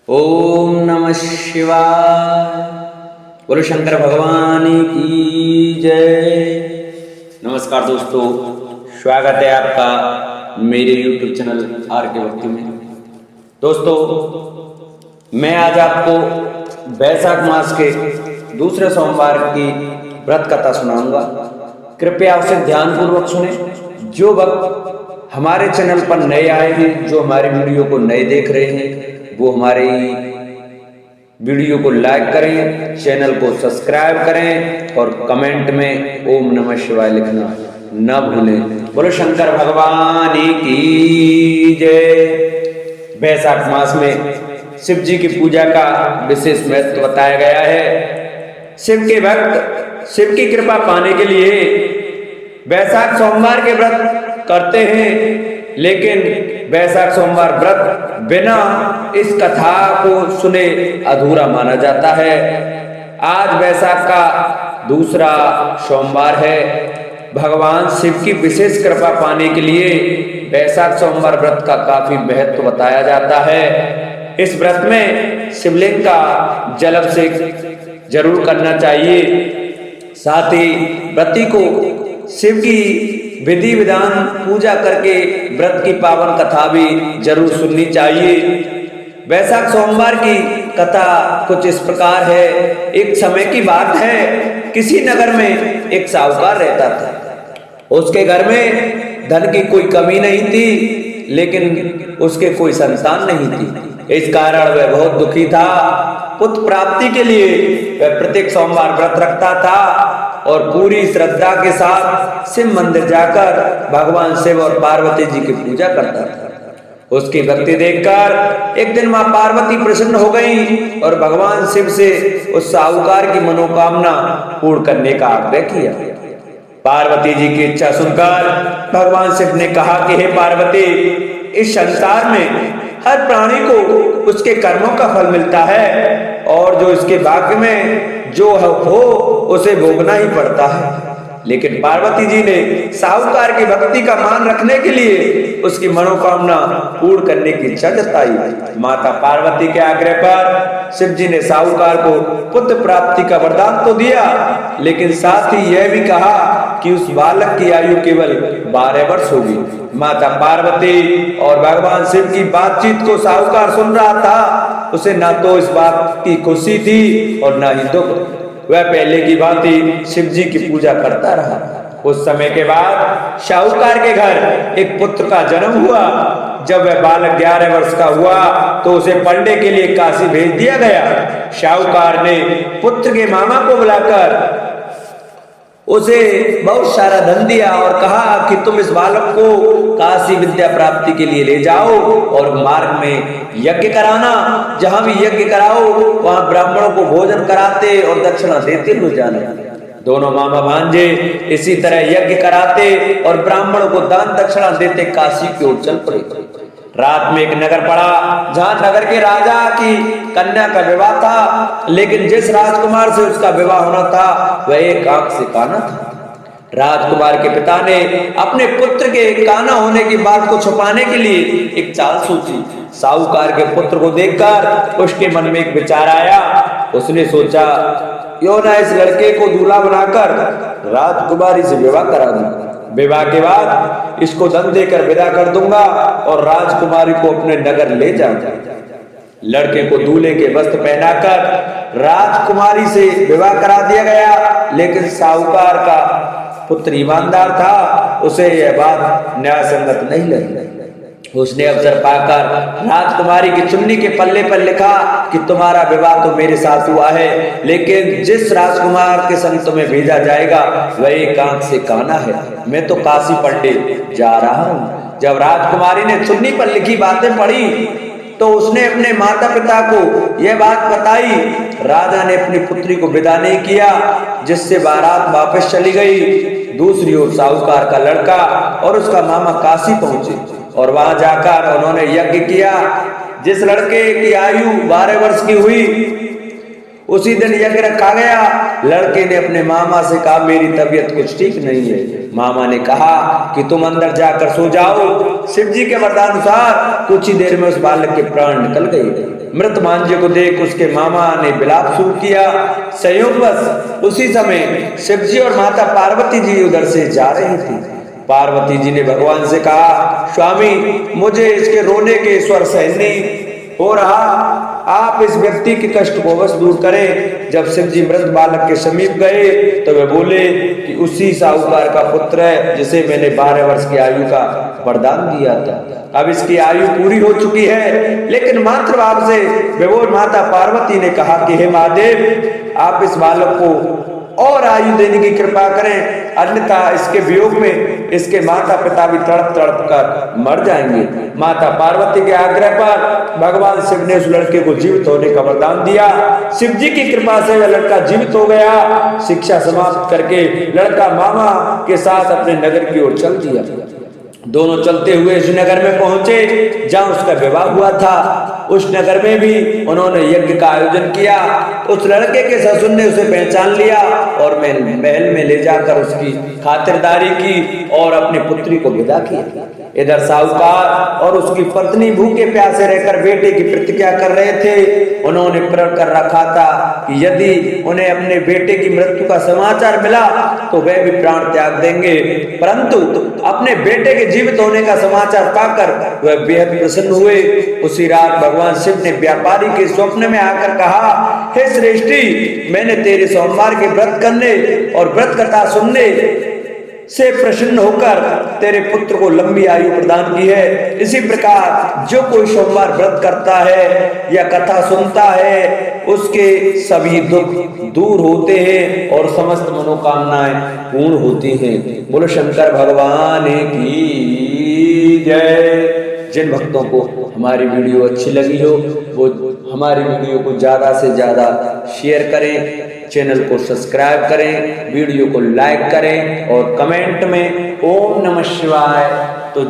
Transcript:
ओम नमः शिवाय। बोलो शंकर भगवान की जय। नमस्कार दोस्तों, स्वागत है आपका मेरे YouTube चैनल आर के भक्ति में। दोस्तों, मैं आज आपको वैशाख मास के दूसरे सोमवार की व्रत कथा सुनाऊंगा। कृपया उसे ध्यानपूर्वक सुने। जो भक्त हमारे चैनल पर नए आए हैं, जो हमारे वीडियो को नए देख रहे हैं, वो हमारी वीडियो को लाइक करें, चैनल को सब्सक्राइब करें और कमेंट में ओम नमः शिवाय लिखना न भूलें। बोलो शंकर भगवान की जय। वैशाख मास में शिव जी की पूजा का विशेष महत्व बताया गया है। शिव के भक्त शिव की कृपा पाने के लिए वैशाख सोमवार के व्रत करते हैं, लेकिन वैशाख सोमवार व्रत बिना इस कथा को सुने अधूरा माना जाता है। आज वैशाख का दूसरा सोमवार है। भगवान शिव की विशेष कृपा पाने के लिए वैशाख सोमवार व्रत का काफी महत्व बताया जाता है। इस व्रत में शिवलिंग का जलाभिषेक जरूर करना चाहिए। साथ ही व्रती को शिव की विधि विधान पूजा करके व्रत की पावन कथा भी जरूर सुननी चाहिए। वैशाख सोमवार की कथा कुछ इस प्रकार है। एक समय की बात है, किसी नगर में एक साहूकार रहता था। उसके घर में धन की कोई कमी नहीं थी, लेकिन उसके कोई संतान नहीं थी। इस कारण वह बहुत दुखी था। पुत्र प्राप्ति के लिए वह प्रत्येक सोमवार व्रत रखता था और पूरी श्रद्धा के साथ शिव मंदिर जाकर भगवान शिव और पार्वती जी की पूजा करता था। उसकी भक्ति देखकर एक दिन मां पार्वती प्रसन्न हो गई और भगवान शिव से उस साहूकार की मनोकामना पूर्ण करने का आग्रह किया। पार्वती जी की इच्छा सुनकर भगवान शिव ने कहा कि हे पार्वती, इस संसार में हर प्राणी को उसके कर्मों का फल मिलता है और जो इसके भाग्य में जो हो उसे भोगना ही पड़ता है। लेकिन पार्वती जी ने साहूकार की भक्ति का मान रखने के लिए उसकी मनोकामना पूर्ण करने की इच्छा जताई। माता पार्वती के आग्रह पर शिव जी ने साहूकार को पुत्र प्राप्ति का वरदान तो दिया, लेकिन साथ ही यह भी कहा कि उस बालक की आयु केवल 12 वर्ष होगी। माता पार्वती और भगवान शिव की बातचीत को साहूकार सुन रहा था। उसे ना तो इस बात की खुशी थी और ना ही दुख। वह पहले की भांति शिव जी की पूजा करता रहा। कुछ समय के बाद साहूकार के घर एक पुत्र का जन्म हुआ। जब वह बालक 11 वर्ष का हुआ तो उसे पढ़ने के लिए काशी भेज दिया गया। साहूकार ने पुत्र के मामा को बुलाकर उसे बहुत सारा धन दिया और कहा कि तुम इस बालक को काशी विद्या प्राप्ति के लिए ले जाओ और मार्ग में यज्ञ कराना। जहां भी यज्ञ कराओ वहां ब्राह्मणों को भोजन कराते और दक्षिणा देते हुए जाना। दोनों मामा भांजे इसी तरह यज्ञ कराते और ब्राह्मणों को दान दक्षिणा देते काशी की ओर चल पड़े। रात में एक नगर पड़ा जहां नगर के राजा की कन्या का विवाह था, लेकिन जिस राजकुमार से उसका विवाह होना था वह एक आंख से काना था। राजकुमार के पिता ने अपने पुत्र के काना होने की बात को छुपाने के लिए एक चाल सोची। साहूकार के पुत्र को देखकर उसके मन में एक विचार आया। उसने सोचा, क्यों ना इस लड़के को दूल्हा बनाकर राजकुमारी से विवाह करा दूं। विवाह के बाद इसको धन देकर विदा कर दूंगा और राजकुमारी को अपने नगर ले जाऊंगा। लड़के को दूल्हे के वस्त्र पहनाकर राजकुमारी से विवाह करा दिया गया, लेकिन साहूकार का पुत्र ईमानदार था। उसे यह बात न्याय संगत नहीं लगी। उसने अवसर पाकर राजकुमारी की चुन्नी के पल्ले पर लिखा कि तुम्हारा विवाह तो मेरे साथ हुआ है, लेकिन जिस राजकुमार के संग तुम्हें भेजा जाएगा वह एक आंख से काना है। मैं तो काशी पढ़ने जा रहा हूँ। जब राजकुमारी ने चुन्नी पर लिखी बातें पढ़ी तो उसने अपने माता पिता को यह बात बताई। राजा ने अपनी पुत्री को विदा नहीं किया, जिससे बारात वापस चली गई। दूसरी ओर साहूकार का लड़का और उसका मामा काशी पहुंचे और वहां जाकर उन्होंने यज्ञ किया। जिस लड़के की आयु 12 वर्ष की हुई उसी दिन यज्ञ रखा गया, लड़के ने अपने मामा से कहा मेरी तबीयत कुछ ठीक नहीं है। मामा ने कहा कि तुम अंदर जाकर सो जाओ। शिव जी के वरदानुसार कुछ ही देर में उस बालक के प्राण निकल गए। मृत मांझे को देख उसके मामा ने विलाप शुरू किया। संयोगवश उसी समय शिव जी और माता पार्वती जी उधर से जा रही थी। पार्वती जी ने भगवान से कहा स्वामी मुझे इसके रोने के स्वर सहन नहीं हो रहा, आप इस व्यक्ति के कष्ट को अवश्य दूर करें। जब शिव जी मृत बालक के समीप गए तो वे बोले कि उसी साहूकार का पुत्र है जिसे मैंने 12 वर्ष की आयु का वरदान दिया था। अब इसकी आयु पूरी हो चुकी है, लेकिन मातृभाव से विभोर माता पार्वती ने कहा कि हे महादेव आप इस बालक को और आयु देने की कृपा करें, अन्यथा इसके वियोग में इसके माता पिता भी तड़प तड़प कर मर जाएंगे। माता पार्वती के आग्रह पर भगवान शिव ने उस लड़के को जीवित होने का वरदान दिया। शिव जी की कृपा से वह लड़का जीवित हो गया। शिक्षा समाप्त करके लड़का मामा के साथ अपने नगर की ओर चल दिया। दोनों चलते हुए उस नगर में पहुंचे जहां उसका विवाह हुआ था। उस नगर में भी उन्होंने यज्ञ का आयोजन किया। उस लड़के के ससुर ने उसे पहचान लिया और महल में ले जाकर उसकी खातिरदारी की और अपनी पुत्री को विदा किया। इधर साहूकार और उसकी पत्नी भूखे प्यासे रहकर बेटे की प्रतिज्ञा कर रहे थे। उन्होंने प्रण कर रखा था कि यदि उन्हें अपने बेटे की मृत्यु का समाचार मिला तो वे भी प्राण त्याग देंगे, परंतु अपने बेटे के जीवित होने का समाचार पाकर वह बेहद प्रसन्न हुए। उसी रात भगवान शिव ने व्यापारी के स्वप्न में आकर कहा हे श्रेष्ठी मैंने तेरे सोमवार के व्रत करने और व्रत कथा सुनने से प्रसन्न होकर तेरे पुत्र को लंबी आयु प्रदान की है। इसी प्रकार जो कोई सोमवार व्रत करता है या कथा सुनता है उसके सभी दुख दूर होते हैं और समस्त मनोकामनाएं पूर्ण होती हैं। बोलो शंकर भगवान की जय। जिन भक्तों को हमारी वीडियो अच्छी लगी हो वो हमारी वीडियो को ज्यादा से ज्यादा शेयर करें, चैनल को सब्सक्राइब करें, वीडियो को लाइक करें और कमेंट में ओम नमः शिवाय तो